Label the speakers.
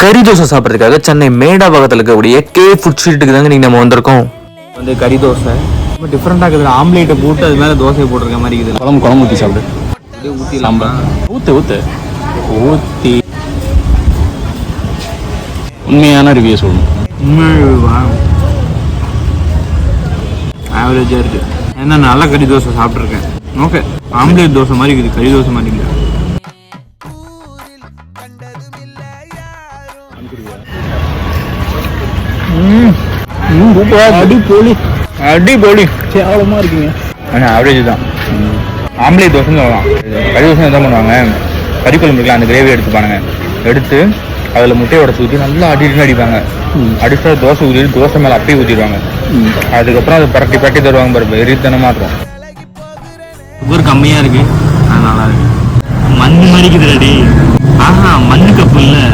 Speaker 1: கறி தோசை சாப்பிட்றதுக்காக சென்னை மேடாபாகத்தில் இருக்கக்கூடிய கே ஃபுட் ஸ்ட்ரீட்டுக்கு தாங்க நீங்கள் நம்ம வந்திருக்கோம்.
Speaker 2: வந்து கறி தோசை ரொம்ப டிஃப்ரெண்டாக இருக்குது. ஆம்லேட்டை போட்டு அது மேலே தோசையை போட்டிருக்க மாதிரி இருக்குது.
Speaker 3: குழம்பு ஊற்றி சாப்பிடு.
Speaker 2: அப்படியே ஊற்றிடலாமா?
Speaker 3: ஊற்றி உண்மையான ரிவ்யூ சொல்லணும்.
Speaker 2: உண்மையா ஆவரேஜாக இருக்குது. ஏன்னா நல்ல கறி தோசை சாப்பிட்ருக்கேன். ஓகே, ஆம்லேட் தோசை மாதிரி இருக்குது, கறி தோசை மாதிரி இருக்குது. அடிப்பொலி
Speaker 3: கேவலமாக இருக்குங்க.
Speaker 2: ஆனால் ஆவரேஜ் தான். ஆம்லேட் தோசைன்னு சொல்லலாம். கறி தோசை என்ன பண்ணுவாங்க, கறி குழம்பு இருக்கலாம், அந்த கிரேவி எடுத்துப்பானுங்க. எடுத்து அதில் முட்டையை உடச்சி ஊற்றி நல்லா அடிப்பாங்க. அடிச்சா தோசை ஊற்றி தோசை மேலே அப்படியே ஊற்றிடுவாங்க. அதுக்கப்புறம் அதை பரட்டி தருவாங்க பாரு, வெறித்தனமாக இருக்கும். சுகர் கம்மியாக இருக்குது, அது நல்லா இருக்கு. மண் மறிக்குது ரெடி. ஆஹா, மண்ணு கப்பு இல்லை.